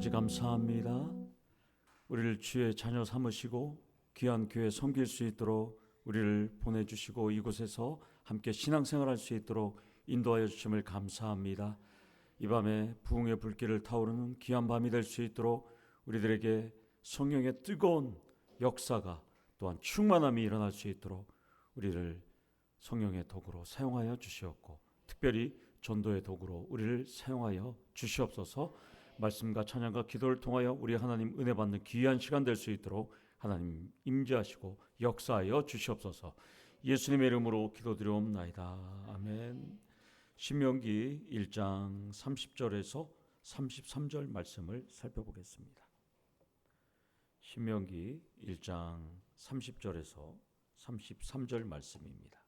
아버지 감사합니다. 우리를 주의 자녀 삼으시고 귀한 교회 섬길 수 있도록 우리를 보내주시고 이곳에서 함께 신앙생활할 수 있도록 인도하여 주심을 감사합니다. 이 밤에 부흥의 불길을 타오르는 귀한 밤이 될 수 있도록 우리들에게 성령의 뜨거운 역사가 또한 충만함이 일어날 수 있도록 우리를 성령의 도구로 사용하여 주시옵고 특별히 전도의 도구로 우리를 사용하여 주시옵소서. 말씀과 찬양과 기도를 통하여 우리 하나님 은혜 받는 귀한 시간 될 수 있도록 하나님 임재하시고 역사하여 주시옵소서. 예수님의 이름으로 기도드리옵나이다. 아멘. 신명기 1장 30절에서 33절 말씀을 살펴보겠습니다. 신명기 1장 30절에서 33절 말씀입니다.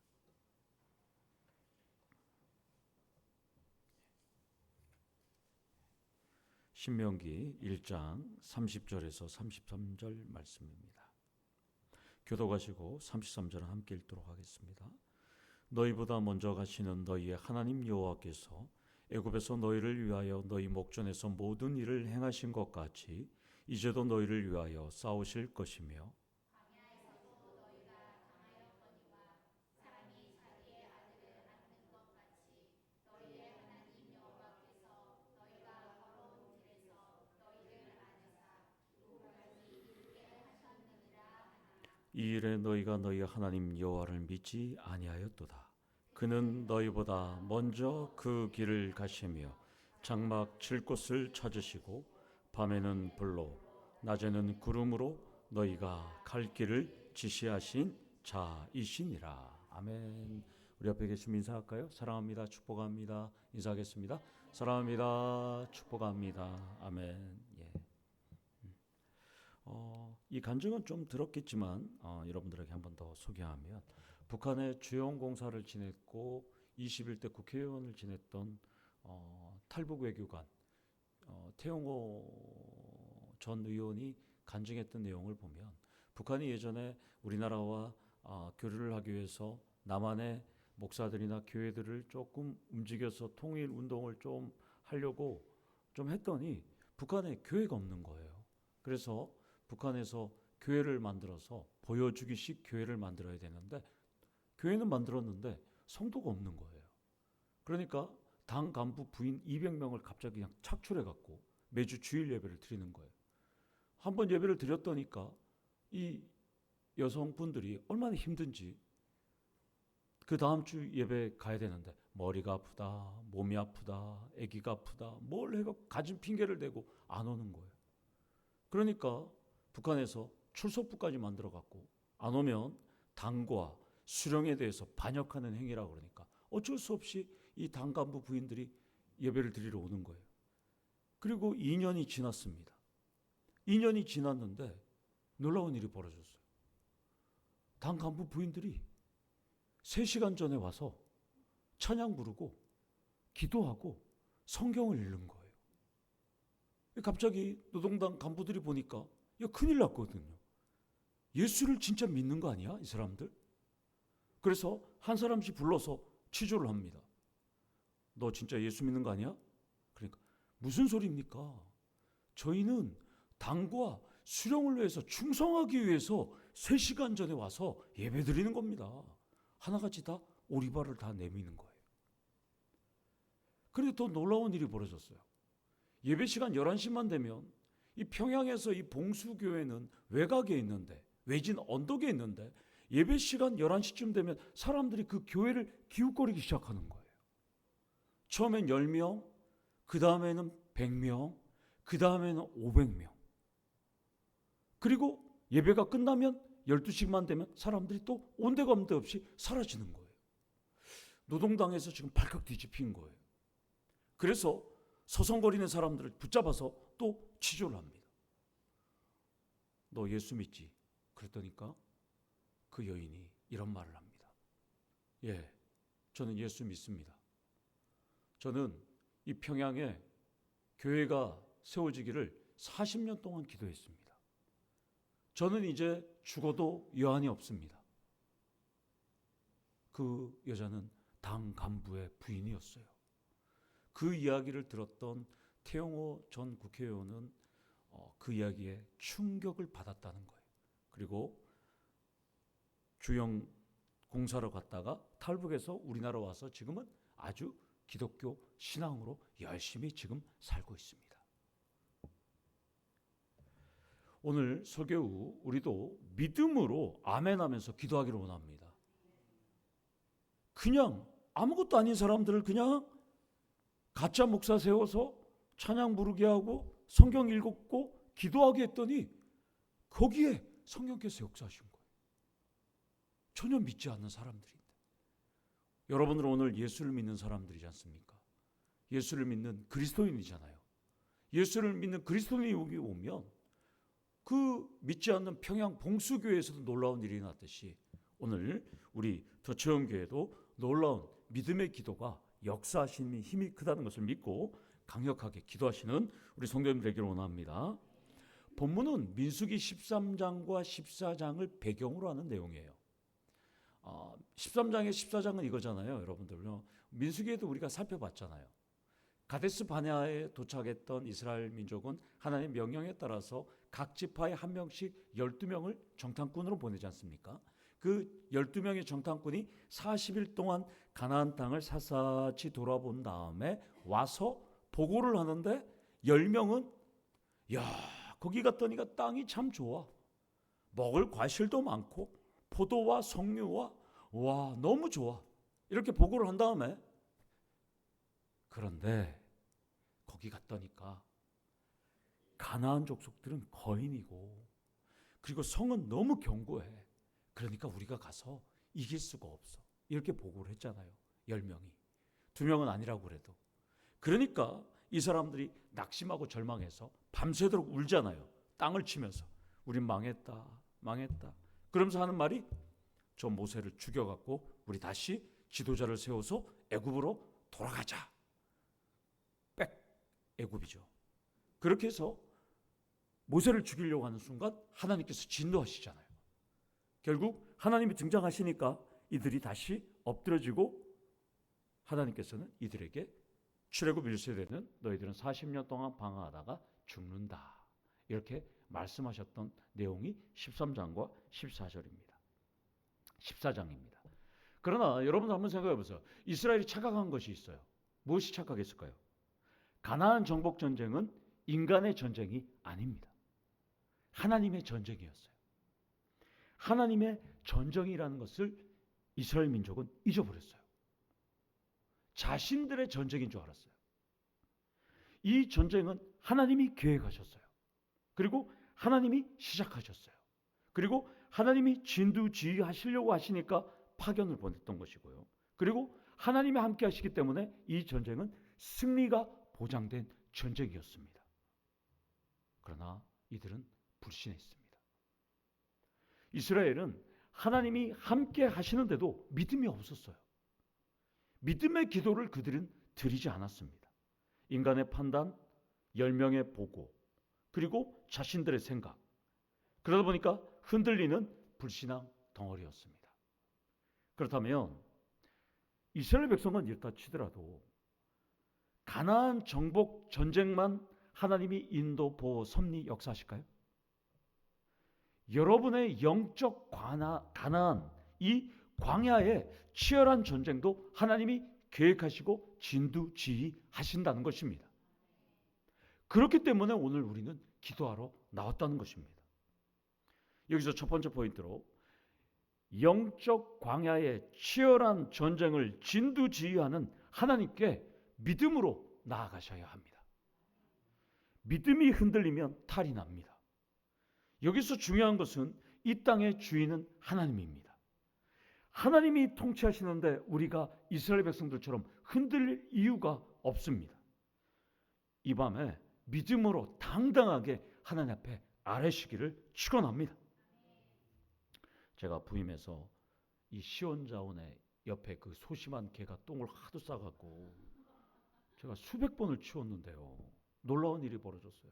신명기 1장 30절에서 33절 말씀입니다. 교도가시고 33절은 함께 읽도록 하겠습니다. 너희보다 먼저 가시는 너희의 하나님 여호와께서 애굽에서 너희를 위하여 너희 목전에서 모든 일을 행하신 것 같이 이제도 너희를 위하여 싸우실 것이며 이 일에 너희가 너희 하나님 여호와를 믿지 아니하였도다. 그는 너희보다 먼저 그 길을 가시며 장막 칠 곳을 찾으시고 밤에는 불로 낮에는 구름으로 너희가 갈 길을 지시하신 자이시니라. 아멘. 우리 옆에 계신 인사할까요? 사랑합니다. 축복합니다. 인사하겠습니다. 사랑합니다. 축복합니다. 아멘. 예. 이 간증은 좀 들었겠지만 여러분들에게 한 번 더 소개하면 북한의 주영 공사를 지냈고 21대 국회의원을 지냈던 탈북 외교관 태용호 전 의원이 간증했던 내용을 보면 북한이 예전에 우리나라와 교류를 하기 위해서 남한의 목사들이나 교회들을 조금 움직여서 통일 운동을 좀 하려고 좀 했더니 북한에 교회가 없는 거예요. 그래서 북한에서 교회를 만들어서 보여주기식 교회를 만들어야 되는데 교회는 만들었는데 성도가 없는 거예요. 그러니까 당 간부 부인 200명을 갑자기 그냥 착출해갖고 매주 주일 예배를 드리는 거예요. 한번 예배를 드렸더니까 이 여성분들이 얼마나 힘든지 그 다음 주 예배 가야 되는데 머리가 아프다, 몸이 아프다, 아기가 아프다 뭘 해갖고 가진 핑계를 대고 안 오는 거예요. 그러니까 북한에서 출석부까지 만들어갖고 안 오면 당과 수령에 대해서 반역하는 행위라고 그러니까 어쩔 수 없이 이 당 간부 부인들이 예배를 드리러 오는 거예요. 그리고 2년이 지났습니다. 2년이 지났는데 놀라운 일이 벌어졌어요. 당 간부 부인들이 3시간 전에 와서 찬양 부르고 기도하고 성경을 읽는 거예요. 갑자기 노동당 간부들이 보니까 큰일 났거든요. 예수를 진짜 믿는 거 아니야? 이 사람들? 그래서 한 사람씩 불러서 취조를 합니다. 너 진짜 예수 믿는 거 아니야? 그러니까 무슨 소리입니까? 저희는 당과 수령을 위해서 충성하기 위해서 3시간 전에 와서 예배 드리는 겁니다. 하나같이 다 오리발을 다 내미는 거예요. 그런데 더 놀라운 일이 벌어졌어요. 예배 시간 11시만 되면 이 평양에서 이 봉수교회는 외곽에 있는데 외진 언덕에 있는데 예배 시간 11시쯤 되면 사람들이 그 교회를 기웃거리기 시작하는 거예요. 처음엔 10명, 그 다음에는 100명, 그 다음에는 500명. 그리고 예배가 끝나면 12시만 되면 사람들이 또 온데간데 없이 사라지는 거예요. 노동당에서 지금 발칵 뒤집힌 거예요. 그래서 서성거리는 사람들을 붙잡아서 또 취조를 합니다. 너 예수 믿지? 그랬더니까 그 여인이 이런 말을 합니다. 예, 저는 예수 믿습니다. 저는 이 평양에 교회가 세워지기를 40년 동안 기도했습니다. 저는 이제 죽어도 여한이 없습니다. 그 여자는 당 간부의 부인이었어요. 그 이야기를 들었던 태용호 전 국회의원은 그 이야기에 충격을 받았다는 거예요. 그리고 주영 공사로 갔다가 탈북해서 우리나라 와서 지금은 아주 기독교 신앙으로 열심히 지금 살고 있습니다. 오늘 설교 후 우리도 믿음으로 아멘하면서 기도하기를 원합니다. 그냥 아무것도 아닌 사람들을 그냥 가짜 목사 세워서 찬양 부르게 하고 성경 읽고 기도하게 했더니 거기에 성령께서 역사하신 거예요. 전혀 믿지 않는 사람들인데. 여러분들은 오늘 예수를 믿는 사람들이지 않습니까? 예수를 믿는 그리스도인이잖아요. 예수를 믿는 그리스도인이 여기 오면 그 믿지 않는 평양 봉수교회에서도 놀라운 일이 났듯이 오늘 우리 더처음교회도 놀라운 믿음의 기도가 역사하시는 힘이 크다는 것을 믿고 강력하게 기도하시는 우리 성도님들 되기를 원합니다. 본문은 민수기 13장과 14장을 배경으로 하는 내용이에요. 13장의 14장은 이거잖아요. 여러분들 민수기에도 우리가 살펴봤잖아요. 가데스 바네아에 도착했던 이스라엘 민족은 하나님의 명령에 따라서 각 지파에 한 명씩 12명을 정탐꾼으로 보내지 않습니까? 그 12명의 정탐꾼이 40일 동안 가나안 땅을 샅샅이 돌아본 다음에 와서 보고를 하는데 10명은 거기 갔더니가 땅이 참 좋아. 먹을 과실도 많고 포도와 석류와 너무 좋아. 이렇게 보고를 한 다음에 그런데 거기 갔더니까 가나안 족속들은 거인이고 그리고 성은 너무 견고해. 그러니까 우리가 가서 이길 수가 없어. 이렇게 보고를 했잖아요. 10명이. 2명은 아니라고 그래도. 그러니까 이 사람들이 낙심하고 절망해서 밤새도록 울잖아요. 땅을 치면서. 우린 망했다. 그러면서 하는 말이 저 모세를 죽여갖고 우리 다시 지도자를 세워서 애굽으로 돌아가자. 애굽이죠. 그렇게 해서 모세를 죽이려고 하는 순간 하나님께서 진노하시잖아요. 결국 하나님이 등장하시니까 이들이 다시 엎드려지고 하나님께서는 이들에게 출애굽 1세대는 너희들은 40년 동안 방황하다가 죽는다. 이렇게 말씀하셨던 내용이 13장과 14절입니다. 14장입니다. 그러나 여러분 한번 생각해 보세요. 이스라엘이 착각한 것이 있어요. 무엇이 착각했을까요? 가나안 정복 전쟁은 인간의 전쟁이 아닙니다. 하나님의 전쟁이었어요. 하나님의 전쟁이라는 것을 이스라엘 민족은 잊어버렸어요. 자신들의 전쟁인 줄 알았어요. 이 전쟁은 하나님이 계획하셨어요. 그리고 하나님이 시작하셨어요. 그리고 하나님이 진두지휘하시려고 하시니까 파견을 보냈던 것이고요. 그리고 하나님이 함께 하시기 때문에 이 전쟁은 승리가 보장된 전쟁이었습니다. 그러나 이들은 불신했습니다. 이스라엘은 하나님이 함께 하시는데도 믿음이 없었어요. 믿음의 기도를 그들은 드리지 않았습니다. 인간의 판단, 10명의 보고, 그리고 자신들의 생각. 그러다 보니까 흔들리는 불신앙 덩어리였습니다. 그렇다면 이스라엘 백성은 이렇다 치더라도 가나안 정복 전쟁만 하나님이 인도, 보호, 섭리 역사하실까요? 여러분의 영적 가나안, 이 광야의 치열한 전쟁도 하나님이 계획하시고 진두지휘하신다는 것입니다. 그렇기 때문에 오늘 우리는 기도하러 나왔다는 것입니다. 여기서 첫 번째 포인트로 영적 광야의 치열한 전쟁을 진두지휘하는 하나님께 믿음으로 나아가셔야 합니다. 믿음이 흔들리면 탈이 납니다. 여기서 중요한 것은 이 땅의 주인은 하나님입니다. 하나님이 통치하시는데 우리가 이스라엘 백성들처럼 흔들릴 이유가 없습니다. 이 밤에 믿음으로 당당하게 하나님 앞에 아뢰시기를 축원합니다. 제가 부임해서 이 시온자원의 옆에 그 소심한 개가 똥을 하도 싸갖고 제가 수백 번을 치웠는데요. 놀라운 일이 벌어졌어요.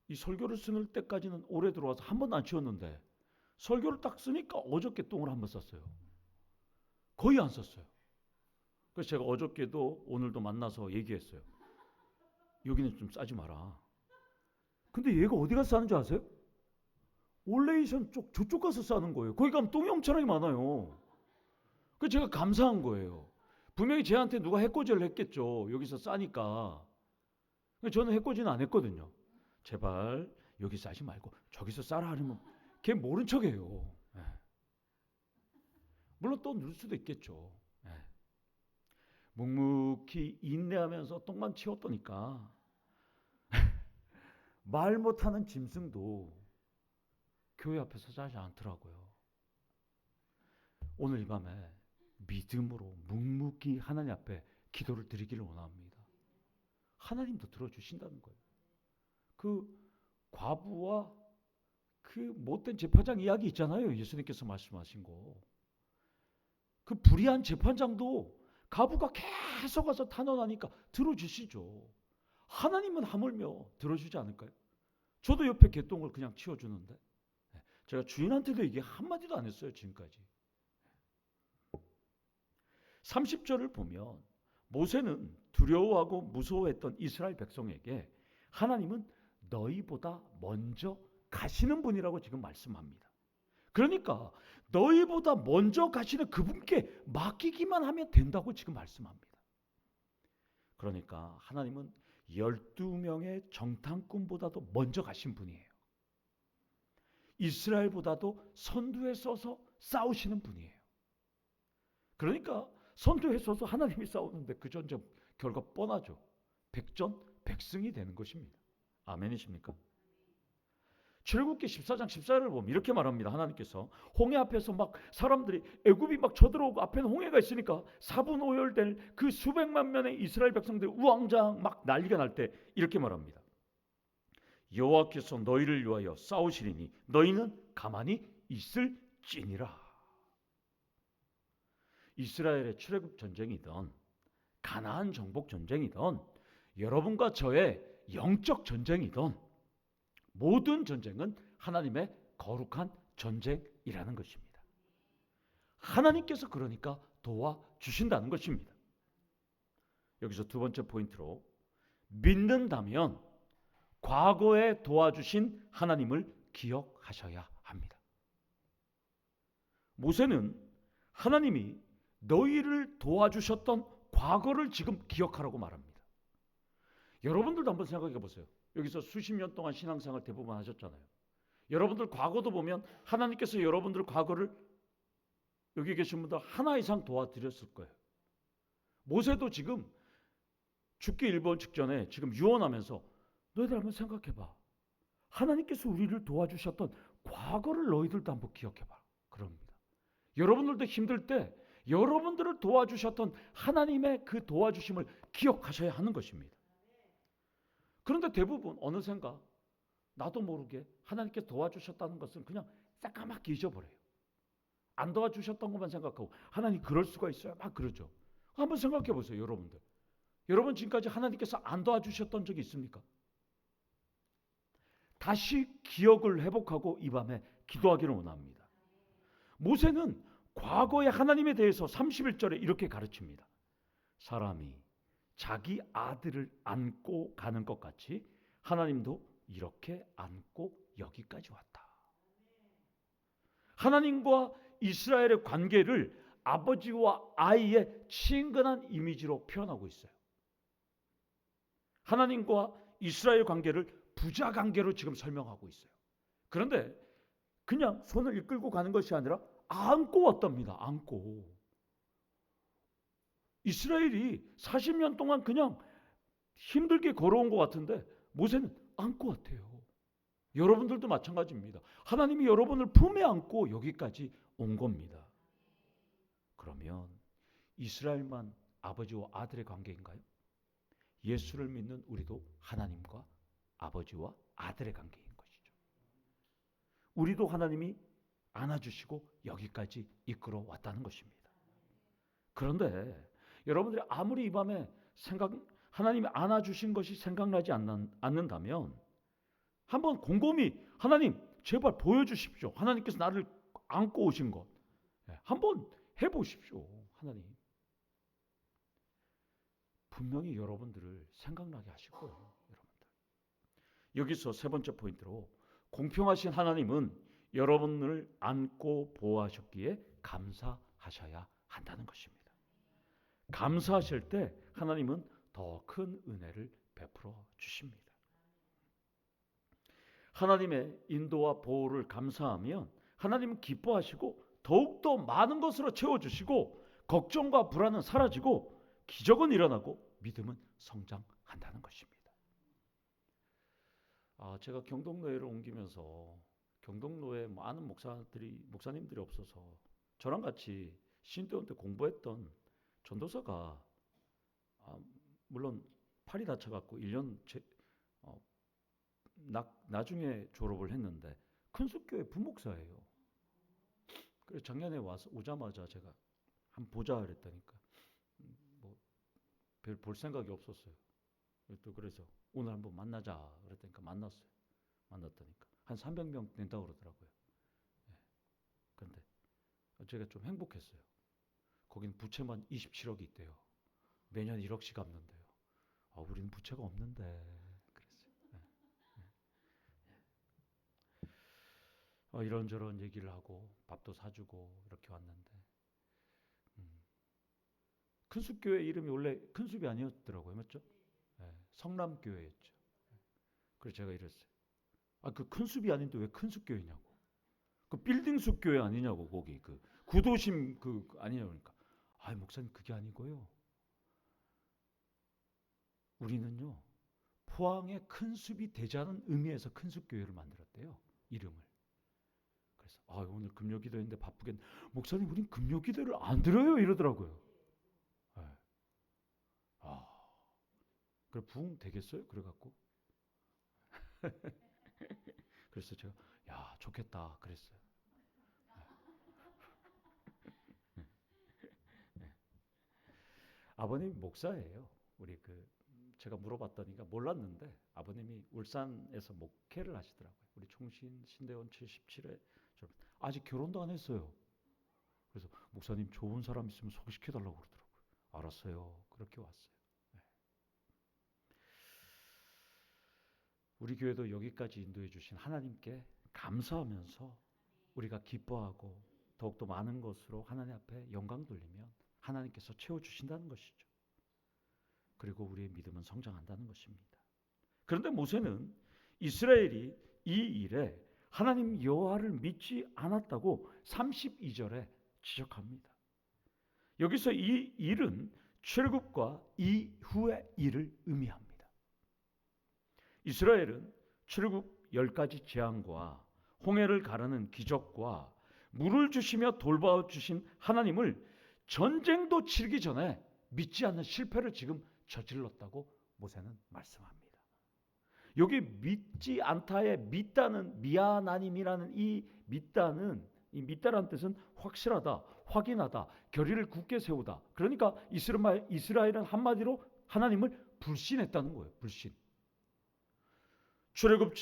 이 설교를 쓸 때까지는 오래 들어와서 한 번도 안 치웠는데 설교를 딱 쓰니까 어저께 똥을 한 번 쌌어요. 거의 안 썼어요. 그래서 제가 어저께도 오늘도 만나서 얘기했어요. 여기는 좀 싸지 마라. 근데 얘가 어디 가서 싸는 줄 아세요? 올레이션 쪽 저쪽 가서 싸는 거예요. 거기 가면 똥이 엄청나게 많아요. 그 제가 감사한 거예요. 분명히 쟤한테 누가 해코지를 했겠죠. 여기서 싸니까. 저는 해코지는 안 했거든요. 제발 여기 싸지 말고 저기서 싸라 하면 걔 모른 척해요. 예. 물론 또 넣을 수도 있겠죠. 예. 묵묵히 인내하면서 똥만 치웠더니까 말 못하는 짐승도 교회 앞에서 자지 않더라고요. 오늘 이 밤에 믿음으로 묵묵히 하나님 앞에 기도를 드리기를 원합니다. 하나님도 들어주신다는 거예요. 그 과부와 그 못된 재판장 이야기 있잖아요. 예수님께서 말씀하신 거. 그 불의한 재판장도 과부가 계속 와서 탄원하니까 들어주시죠. 하나님은 하물며 들어주지 않을까요? 저도 옆에 개똥을 그냥 치워주는데 제가 주인한테도 이게 한마디도 안 했어요. 지금까지. 30절을 보면 모세는 두려워하고 무서워했던 이스라엘 백성에게 하나님은 너희보다 먼저 가시는 분이라고 지금 말씀합니다. 그러니까 너희보다 먼저 가시는 그분께 맡기기만 하면 된다고 지금 말씀합니다. 그러니까 하나님은 12명의 정탐꾼보다도 먼저 가신 분이에요. 이스라엘보다도 선두에 서서 싸우시는 분이에요. 그러니까 선두에 서서 하나님이 싸우는데 그 전쟁 결과 뻔하죠. 백전백승이 되는 것입니다. 아멘이십니까? 출애굽기 14장 14절을 보면 이렇게 말합니다. 하나님께서 홍해 앞에서 막 사람들이 애굽이 막 쳐들어오고 앞에는 홍해가 있으니까 사분오열될 그 수백만 명의 이스라엘 백성들이 우왕좌왕 막 난리가 날 때 이렇게 말합니다. 여호와께서 너희를 위하여 싸우시리니 너희는 가만히 있을지니라. 이스라엘의 출애굽 전쟁이든 가나안 정복 전쟁이든 여러분과 저의 영적 전쟁이든 모든 전쟁은 하나님의 거룩한 전쟁이라는 것입니다. 하나님께서 그러니까 도와주신다는 것입니다. 여기서 두 번째 포인트로 믿는다면 과거에 도와주신 하나님을 기억하셔야 합니다. 모세는 하나님이 너희를 도와주셨던 과거를 지금 기억하라고 말합니다. 여러분들도 한번 생각해 보세요. 여기서 수십 년 동안 신앙생활 대부분 하셨잖아요. 여러분들 과거도 보면 하나님께서 여러분들 과거를 여기 계신 분들 하나 이상 도와드렸을 거예요. 모세도 지금 죽기 일본 직전에 지금 유언하면서 너희들 한번 생각해봐. 하나님께서 우리를 도와주셨던 과거를 너희들도 한번 기억해봐. 그럽니다. 여러분들도 힘들 때 여러분들을 도와주셨던 하나님의 그 도와주심을 기억하셔야 하는 것입니다. 그런데 대부분 어느샌가 나도 모르게 하나님께서 도와주셨다는 것은 그냥 새까맣게 잊어버려요. 안 도와주셨던 것만 생각하고 하나님 그럴 수가 있어요? 막 그러죠. 한번 생각해 보세요. 여러분들. 여러분 지금까지 하나님께서 안 도와주셨던 적이 있습니까? 다시 기억을 회복하고 이 밤에 기도하기를 원합니다. 모세는 과거의 하나님에 대해서 31절에 이렇게 가르칩니다. 사람이 자기 아들을 안고 가는 것 같이 하나님도 이렇게 안고 여기까지 왔다. 하나님과 이스라엘의 관계를 아버지와 아이의 친근한 이미지로 표현하고 있어요. 하나님과 이스라엘 관계를 부자 관계로 지금 설명하고 있어요. 그런데 그냥 손을 이끌고 가는 것이 아니라 안고 왔답니다. 안고. 이스라엘이 40년 동안 그냥 힘들게 걸어온 것 같은데 모세는 안고 왔대요. 여러분들도 마찬가지입니다. 하나님이 여러분을 품에 안고 여기까지 온 겁니다. 그러면 이스라엘만 아버지와 아들의 관계인가요? 예수를 믿는 우리도 하나님과 아버지와 아들의 관계인 것이죠. 우리도 하나님이 안아주시고 여기까지 이끌어 왔다는 것입니다. 그런데 여러분들이 아무리 이 밤에 하나님이 안아주신 것이 생각나지 않는다면 한번 곰곰이 하나님 제발 보여주십시오. 하나님께서 나를 안고 오신 것 한번 해보십시오. 하나님 분명히 여러분들을 생각나게 하실 거예요. 여러분들 여기서 세 번째 포인트로 공평하신 하나님은 여러분을 안고 보호하셨기에 감사하셔야 한다는 것입니다. 감사하실 때 하나님은 더 큰 은혜를 베풀어 주십니다. 하나님의 인도와 보호를 감사하면 하나님은 기뻐하시고 더욱더 많은 것으로 채워주시고 걱정과 불안은 사라지고 기적은 일어나고 믿음은 성장한다는 것입니다. 제가 경동로회를 옮기면서 경동로회 많은 목사님들이 없어서 저랑 같이 신대원 때 공부했던 전도사가 물론 팔이 다쳐갖고 1년 나중에 졸업을 했는데 큰숲교회 부목사예요. 그래서 작년에 오자마자 제가 한번 보자 그랬다니까 뭐 별 볼 생각이 없었어요. 또 그래서 오늘 한번 만나자 그랬다니까 만났다니까 한 300명 된다고 그러더라고요. 그런데 제가 좀 행복했어요. 거긴 부채만 27억이 있대요. 매년 1억씩 갚는데요. 우리는 부채가 없는데 그랬어요. 이런저런 얘기를 하고 밥도 사주고 이렇게 왔는데 큰숲교회 이름이 원래 큰숲이 아니었더라고요. 맞죠? 성남교회였죠. 그래서 제가 이랬어요. 그 큰숲이 아닌데 왜 큰숲교회냐고. 그 빌딩숲 교회 아니냐고. 거기 그 구도심 아니냐고. 그러니까 목사님 그게 아니고요. 우리는요 포항에 큰숲이 되지 않은 의미에서 큰숲교회를 만들었대요. 이름을. 그래서 오늘 금요기도인데 바쁘겠네. 목사님 우린 금요기도를 안 들어요 이러더라고요. 그래 부흥 되겠어요? 그래갖고 그래서 제가 좋겠다 그랬어요. 아버님이 목사예요. 우리 제가 물어봤더니까 몰랐는데 아버님이 울산에서 목회를 하시더라고요. 우리 총신 신대원 77회 아직 결혼도 안 했어요. 그래서 목사님 좋은 사람 있으면 소개시켜달라고 그러더라고요. 알았어요. 그렇게 왔어요. 우리 교회도 여기까지 인도해 주신 하나님께 감사하면서 우리가 기뻐하고 더욱더 많은 것으로 하나님 앞에 영광 돌리면 하나님께서 채워주신다는 것이죠. 그리고 우리의 믿음은 성장한다는 것입니다. 그런데 모세는 이스라엘이 이 일에 하나님 여호와를 믿지 않았다고 32절에 지적합니다. 여기서 이 일은 출애굽과 이후의 일을 의미합니다. 이스라엘은 출애굽 10가지 재앙과 홍해를 가르는 기적과 물을 주시며 돌봐 주신 하나님을 전쟁도 치르기 전에 믿지 않는 실패를 지금 저질렀다고 모세는 말씀합니다. 여기 믿지 않다의 믿다는 미아나님이라는 이 믿다라는 뜻은 확실하다, 확인하다, 결의를 굳게 세우다. 그러니까 이스라엘은 한마디로 하나님을 불신했다는 거예요. 불신. 출애굽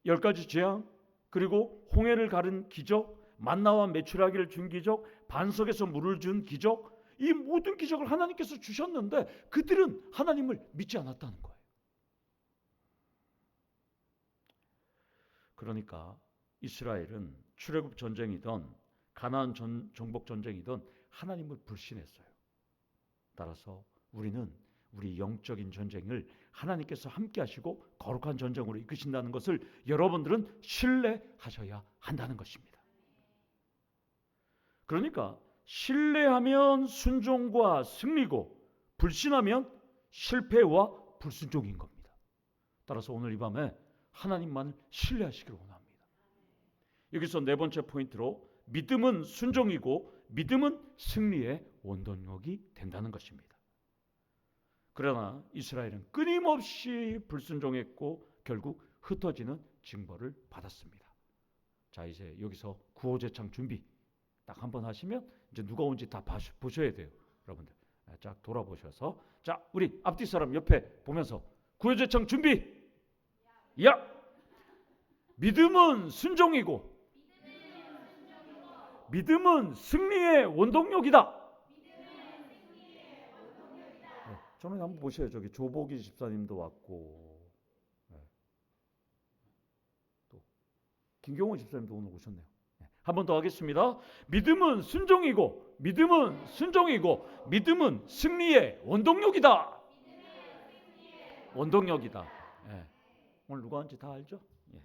10가지 재앙, 그리고 홍해를 가른 기적, 만나와 메추라기를 준 기적, 반석에서 물을 준 기적, 이 모든 기적을 하나님께서 주셨는데 그들은 하나님을 믿지 않았다는 거예요. 그러니까 이스라엘은 출애굽 전쟁이든 가나안 정복 전쟁이든 하나님을 불신했어요. 따라서 우리는 우리 영적인 전쟁을 하나님께서 함께 하시고 거룩한 전쟁으로 이끄신다는 것을 여러분들은 신뢰하셔야 한다는 것입니다. 그러니까 신뢰하면 순종과 승리고 불신하면 실패와 불순종인 겁니다. 따라서 오늘 이 밤에 하나님만을 신뢰하시기를 원합니다. 여기서 네 번째 포인트로 믿음은 순종이고 믿음은 승리의 원동력이 된다는 것입니다. 그러나 이스라엘은 끊임없이 불순종했고 결국 흩어지는 징벌을 받았습니다. 자, 이제 여기서 구호제창 준비 딱 한번 하시면 이제 누가 온지 다 보셔야 돼요. 여러분들 쫙 돌아보셔서 자, 우리 앞뒤 사람 옆에 보면서 구호제창 준비. 야! 믿음은 순종이고 믿음은 승리의 원동력이다. 저는 한번 보세요. 저기 조보기 집사님도 왔고, 김경호 집사님도 오늘 오셨네요. 한 번 더 하겠습니다. 믿음은 순종이고, 믿음은 순종이고, 믿음은 승리의 원동력이다. 원동력이다. 예. 오늘 누가 한지 다 알죠? 예.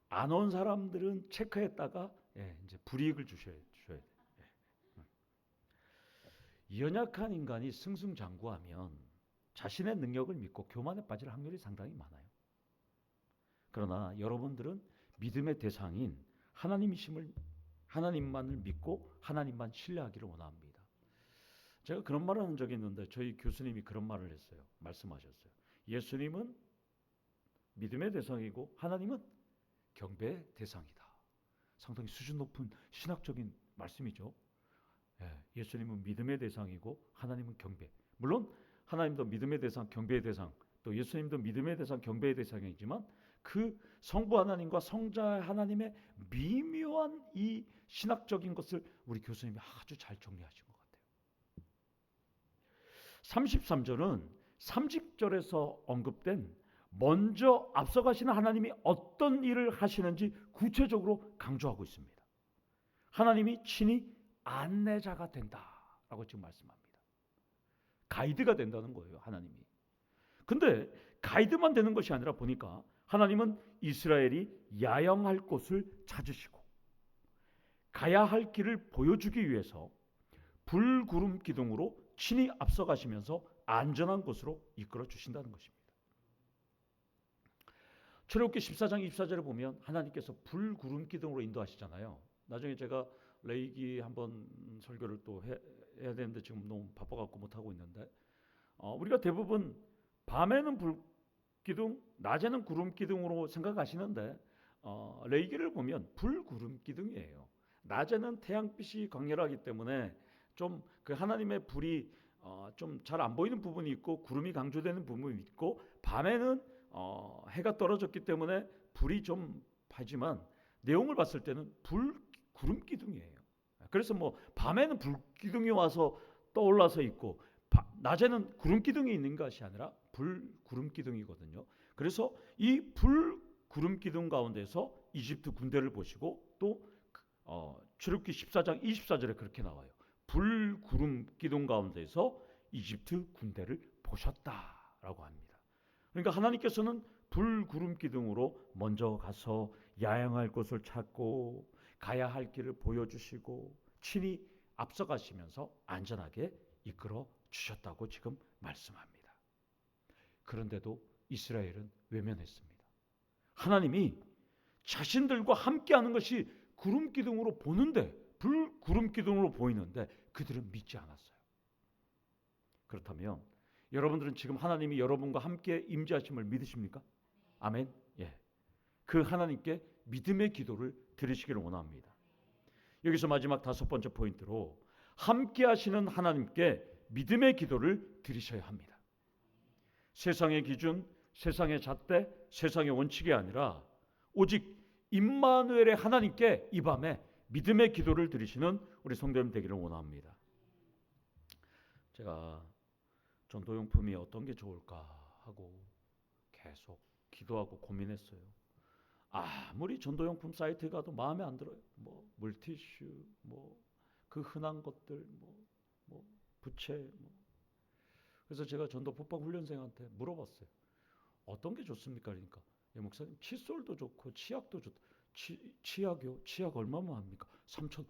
안 온 사람들은 체크했다가 이제 불이익을 주셔야 돼요. 연약한 인간이 승승장구하면 자신의 능력을 믿고 교만에 빠질 확률이 상당히 많아요. 그러나 여러분들은 믿음의 대상인 하나님만을 믿고 하나님만 신뢰하기를 원합니다. 제가 그런 말을 한 적이 있는데 저희 교수님이 그런 말을 했어요. 말씀하셨어요. 예수님은 믿음의 대상이고 하나님은 경배의 대상이다. 상당히 수준 높은 신학적인 말씀이죠. 예수님은 믿음의 대상이고 하나님은 경배. 물론 하나님도 믿음의 대상, 경배의 대상, 또 예수님도 믿음의 대상, 경배의 대상이지만 그 성부 하나님과 성자 하나님의 미묘한 이 신학적인 것을 우리 교수님이 아주 잘 정리하신 것 같아요. 33절은 30절에서 언급된 먼저 앞서가시는 하나님이 어떤 일을 하시는지 구체적으로 강조하고 있습니다. 하나님이 친히 안내자가 된다라고 지금 말씀합니다. 가이드가 된다는 거예요, 하나님이. 근데 가이드만 되는 것이 아니라 보니까 하나님은 이스라엘이 야영할 곳을 찾으시고 가야 할 길을 보여주기 위해서 불구름 기둥으로 친히 앞서가시면서 안전한 곳으로 이끌어 주신다는 것입니다. 출애굽기 14장 24절에 보면 하나님께서 불구름 기둥으로 인도하시잖아요. 나중에 제가 레이기 한번 설교를 또 해야 되는데 지금 너무 바빠갖고 못하고 있는데 우리가 대부분 밤에는 불기둥, 낮에는 구름기둥으로 생각하시는데 레이기를 보면 불구름기둥이에요. 낮에는 태양빛이 강렬하기 때문에 좀 그 하나님의 불이 좀 잘 안 보이는 부분이 있고 구름이 강조되는 부분이 있고 밤에는 해가 떨어졌기 때문에 불이 좀 하지만 내용을 봤을 때는 구름기둥이에요. 그래서 뭐 밤에는 불기둥이 와서 떠올라서 있고 낮에는 구름기둥이 있는 것이 아니라 불구름기둥이거든요. 그래서 이 불구름기둥 가운데서 이집트 군대를 보시고 또 출애굽기 14장 24절에 그렇게 나와요. 불구름기둥 가운데서 이집트 군대를 보셨다라고 합니다. 그러니까 하나님께서는 불구름기둥으로 먼저 가서 야영할 곳을 찾고 가야 할 길을 보여주시고 친히 앞서가시면서 안전하게 이끌어 주셨다고 지금 말씀합니다. 그런데도 이스라엘은 외면했습니다. 하나님이 자신들과 함께하는 것이 구름기둥으로 보는데 불구름기둥으로 보이는데 그들은 믿지 않았어요. 그렇다면 여러분들은 지금 하나님이 여러분과 함께 임재하심을 믿으십니까? 아멘. 예. 그 하나님께 믿음의 기도를 드리시기를 원합니다. 여기서 마지막 5번째 포인트로 함께 하시는 하나님께 믿음의 기도를 드리셔야 합니다. 세상의 기준, 세상의 잣대, 세상의 원칙이 아니라 오직 임마누엘의 하나님께 이 밤에 믿음의 기도를 드리시는 우리 성도님 되기를 원합니다. 제가 전도용품이 어떤 게 좋을까 하고 계속 기도하고 고민했어요. 아무리 전도용품 사이트에 가도 마음에 안 들어요. 뭐 물티슈, 뭐 그 흔한 것들, 뭐 부채, 그래서 제가 전도 북방 훈련생한테 물어봤어요. 어떤 게 좋습니까? 그러니까 목사님 칫솔도 좋고 치약도 좋다. 치약이요? 치약 얼마만 합니까? 3,000.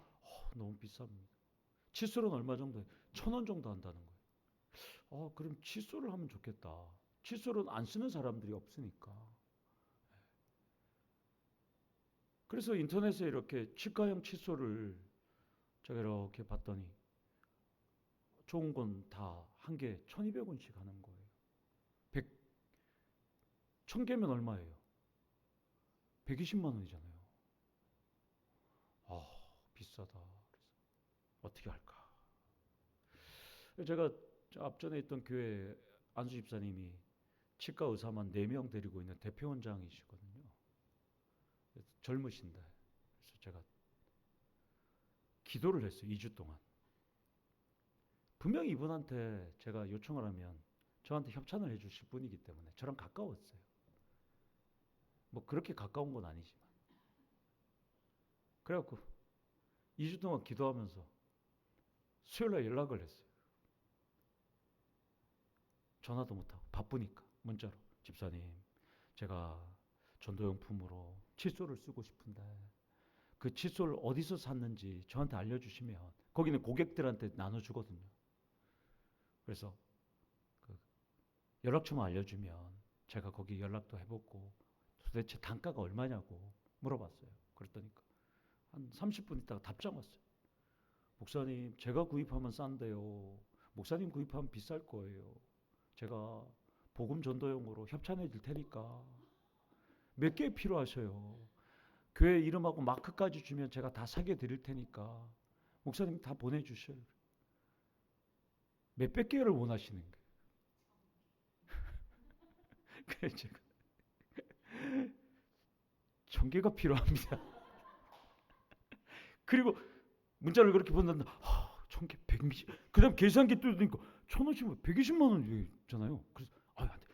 너무 비쌉니다. 칫솔은 얼마 정도 해요? 1,000원 정도 한다는 거예요. 그럼 칫솔을 하면 좋겠다. 칫솔은 안 쓰는 사람들이 없으니까. 그래서 인터넷에 이렇게 치과용 칫솔을 제가 이렇게 봤더니 좋은 건 다 한 개 1,200원씩 하는 거예요. 1,000개면 얼마예요? 120만 원이잖아요. 비싸다. 그래서 어떻게 할까? 제가 앞전에 있던 교회 안수 집사님이 치과 의사만 4명 데리고 있는 대표원장이시거든요. 젊으신데. 그래서 제가 기도를 했어요. 2주 동안. 분명히 이분한테 제가 요청을 하면 저한테 협찬을 해주실 분이기 때문에 저랑 가까웠어요. 뭐 그렇게 가까운 건 아니지만. 그래갖고 2주 동안 기도하면서 수요일날 연락을 했어요. 전화도 못하고 바쁘니까 문자로, 집사님 제가 전도용품으로 칫솔을 쓰고 싶은데 그 칫솔 어디서 샀는지 저한테 알려주시면, 거기는 고객들한테 나눠주거든요. 그래서 그 연락처만 알려주면 제가 거기 연락도 해보고 도대체 단가가 얼마냐고 물어봤어요. 그랬더니 한 30분 있다가 답장 왔어요. 목사님 제가 구입하면 싼데요, 목사님 구입하면 비쌀 거예요. 제가 복음 전도용으로 협찬해 줄 테니까 몇 개 필요하셔요. 교회 이름하고 마크까지 주면 제가 다 사게 드릴 테니까 목사님 다 보내주셔요. 몇백 개를 원하시는 거예요. 그래서 제가 1000개가 필요합니다. 그리고 문자를 그렇게 보냈는데 1000개 120, 그 다음 계산기 뚫으니까 1000원씩이면 120만 원이잖아요. 그래서 안 돼,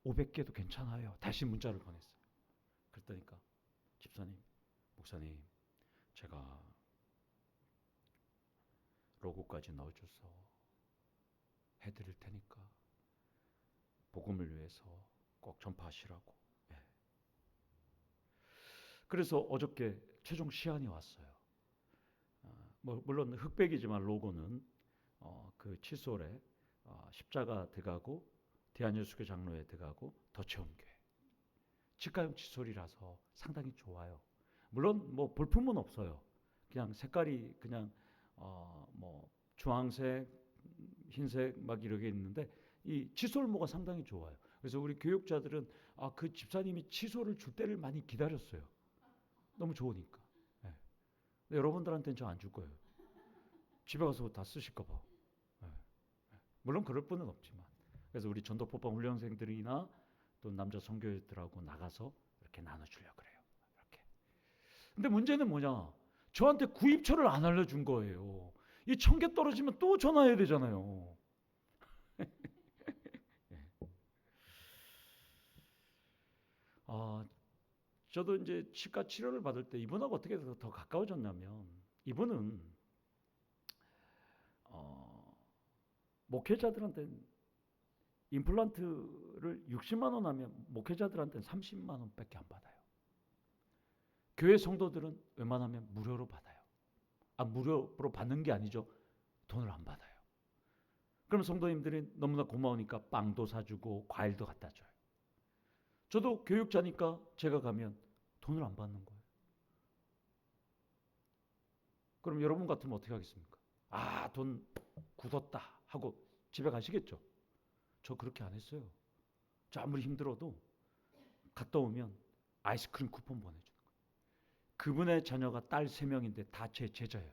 500개도 괜찮아요. 다시 문자를 보냈어요. 그랬더니까 집사님, 목사님 제가 로고까지 넣어줘서 해드릴 테니까 복음을 위해서 꼭 전파하시라고. 예. 그래서 어저께 최종 시안이 왔어요. 물론 흑백이지만 로고는 그 칫솔에 십자가 들어가고 대한예수교 장로에 들어가고 더체험교회 치과용 칫솔이라서 상당히 좋아요. 물론 뭐 볼품은 없어요. 그냥 색깔이 그냥 뭐 주황색, 흰색 막 이렇게 있는데 이 칫솔모가 상당히 좋아요. 그래서 우리 교육자들은 그 집사님이 칫솔을 줄 때를 많이 기다렸어요. 너무 좋으니까. 네. 근데 여러분들한테는 저 안 줄 거예요. 집에 가서 다 쓰실까 봐. 네. 물론 그럴 분은 없지만. 그래서 우리 전도법방 훈련생들이나 또 남자 선교회들하고 나가서 이렇게 나눠주려고 그래요. 이렇게. 근데 문제는 뭐냐? 저한테 구입처를 안 알려준 거예요. 이 1000개 떨어지면 또 전화해야 되잖아요. 저도 이제 치과 치료를 받을 때 이분하고 어떻게 더 가까워졌냐면, 이분은 목회자들한테는 임플란트를 60만 원 하면 목회자들한테는 30만 원밖에 안 받아요. 교회 성도들은 웬만하면 무료로 받아요. 무료로 받는 게 아니죠. 돈을 안 받아요. 그럼 성도님들이 너무나 고마우니까 빵도 사주고 과일도 갖다 줘요. 저도 교육자니까 제가 가면 돈을 안 받는 거예요. 그럼 여러분 같으면 어떻게 하겠습니까? 돈 굳었다 하고 집에 가시겠죠. 저 그렇게 안 했어요. 저 아무리 힘들어도 갔다 오면 아이스크림 쿠폰 보내주는 거예요. 그분의 자녀가 딸 3명인데 다 제 제자예요.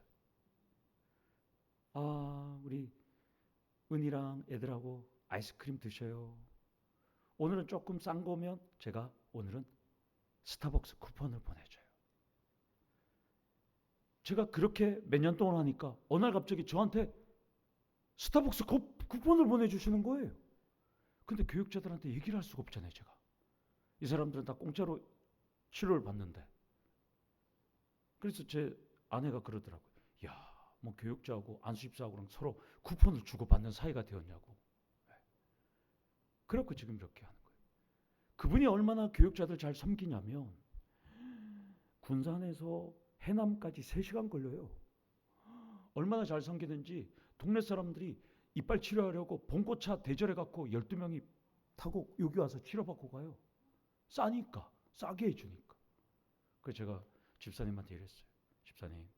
우리 은이랑 애들하고 아이스크림 드셔요. 오늘은 조금 싼 거면 제가 오늘은 스타벅스 쿠폰을 보내줘요. 제가 그렇게 몇 년 동안 하니까 어느 날 갑자기 저한테 스타벅스 쿠폰을 보내주시는 거예요. 근데 교육자들한테 얘기를 할 수가 없잖아요. 제가 이 사람들은 다 공짜로 치료를 받는데. 그래서 제 아내가 그러더라고요. 야, 뭐 교육자하고 안수집사하고랑 서로 쿠폰을 주고받는 사이가 되었냐고. 그렇고 지금 이렇게 하는 거예요. 그분이 얼마나 교육자들 잘 섬기냐면 군산에서 해남까지 3시간 걸려요. 얼마나 잘 섬기는지 동네 사람들이 이빨 치료하려고 봉고차 대절해 갖고 12명이 타고 여기 와서 치료받고 가요. 싸니까, 싸게 해주니까. 그래서 제가 집사님한테 이랬어요. 집사님,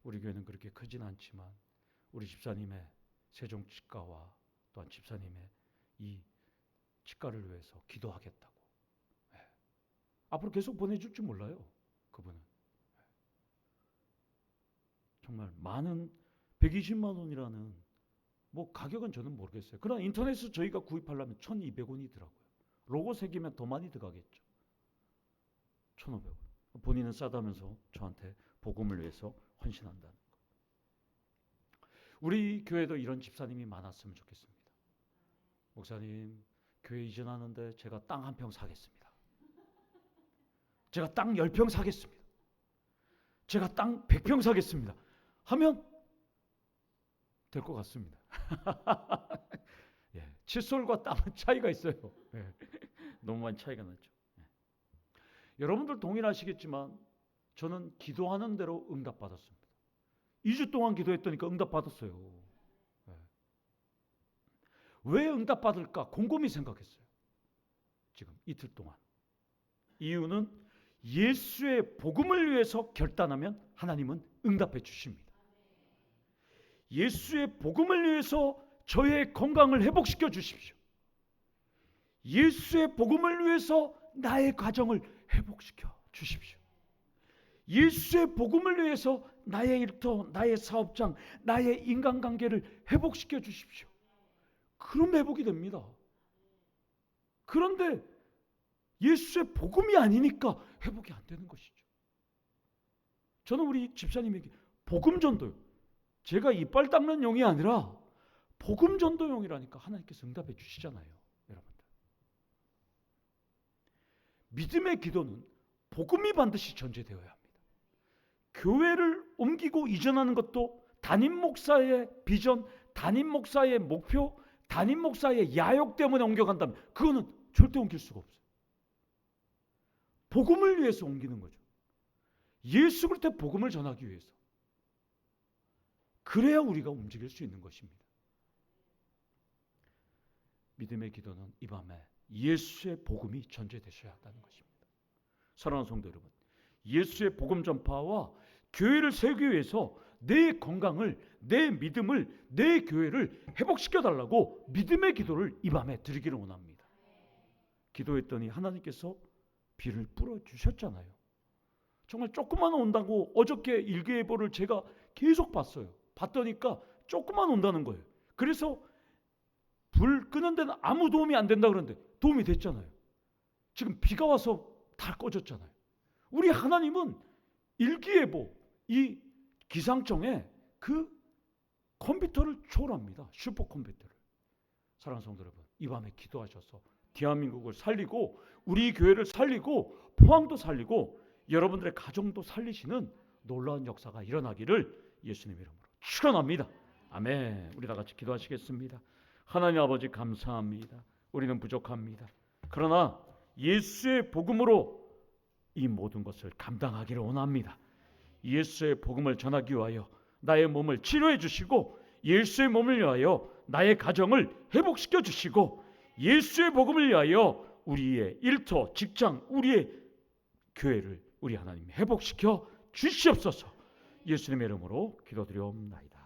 우리 교회는 그렇게 크진 않지만 우리 집사님의 세종치과와 또한 집사님의 이 치과를 위해서 기도하겠다고. 네. 앞으로 계속 보내줄지 몰라요. 그분은. 네. 정말 많은 120만 원이라는 뭐 가격은 저는 모르겠어요. 그러나 인터넷에서 저희가 구입하려면 1,200원이더라고요. 로고 새기면 더 많이 들어가겠죠. 1,500원. 본인은 싸다면서 저한테 복음을 위해서 헌신한다는 거. 우리 교회도 이런 집사님이 많았으면 좋겠습니다. 목사님, 교회 이전하는데 제가 땅 1평 사겠습니다. 제가 땅 10평 사겠습니다. 제가 땅 100평 사겠습니다. 하면 될 것 같습니다. 예, 칫솔과 땅은 차이가 있어요. 예, 너무 많이 차이가 나죠. 예. 여러분들 동일하시겠지만 저는 기도하는 대로 응답받았습니다. 2주 동안 기도했더니까 응답받았어요. 예. 왜 응답받을까 곰곰이 생각했어요. 지금 이틀 동안. 이유는 예수의 복음을 위해서 결단하면 하나님은 응답해 주십니다. 예수의 복음을 위해서 저의 건강을 회복시켜 주십시오. 예수의 복음을 위해서 나의 가정을 회복시켜 주십시오. 예수의 복음을 위해서 나의 일터, 나의 사업장, 나의 인간관계를 회복시켜 주십시오. 그럼 회복이 됩니다. 그런데 예수의 복음이 아니니까 회복이 안 되는 것이죠. 저는 우리 집사님에게 복음 전도요. 제가 이빨 닦는 용이 아니라 복음 전도용이라니까 하나님께서 응답해 주시잖아요. 여러분들. 믿음의 기도는 복음이 반드시 전제되어야 합니다. 교회를 옮기고 이전하는 것도 담임 목사의 비전, 담임 목사의 목표, 담임 목사의 야욕 때문에 옮겨간다면 그거는 절대 옮길 수가 없어요. 복음을 위해서 옮기는 거죠. 예수 그리스도의 복음을 전하기 위해서. 그래야 우리가 움직일 수 있는 것입니다. 믿음의 기도는 이 밤에 예수의 복음이 전제되셔야 한다는 것입니다. 사랑하는 성도 여러분, 예수의 복음 전파와 교회를 세우기 위해서 내 건강을, 내 믿음을, 내 교회를 회복시켜 달라고 믿음의 기도를 이 밤에 드리기를 원합니다. 기도했더니 하나님께서 비를 뿌려주셨잖아요. 정말 조금만 온다고 어저께 일기예보를 제가 계속 봤어요. 봤더니까 조금만 온다는 거예요. 그래서 불 끄는 데는 아무 도움이 안 된다 그러는데 도움이 됐잖아요. 지금 비가 와서 다 꺼졌잖아요. 우리 하나님은 일기예보, 이 기상청에 그 컴퓨터를 초월합니다. 슈퍼컴퓨터를. 사랑하는 성도 여러분, 이 밤에 기도하셔서 대한민국을 살리고 우리 교회를 살리고 포항도 살리고 여러분들의 가정도 살리시는 놀라운 역사가 일어나기를 예수님의 이름으로 축원합니다. 아멘. 우리 다 같이 기도하시겠습니다. 하나님 아버지 감사합니다. 우리는 부족합니다. 그러나 예수의 복음으로 이 모든 것을 감당하기를 원합니다. 예수의 복음을 전하기 위하여 나의 몸을 치료해 주시고 예수의 몸을 위하여 나의 가정을 회복시켜 주시고 예수의 복음을 위하여 우리의 일터, 직장, 우리의 교회를 우리 하나님 회복시켜 주시옵소서. 예수님의 이름으로 기도드리옵나이다.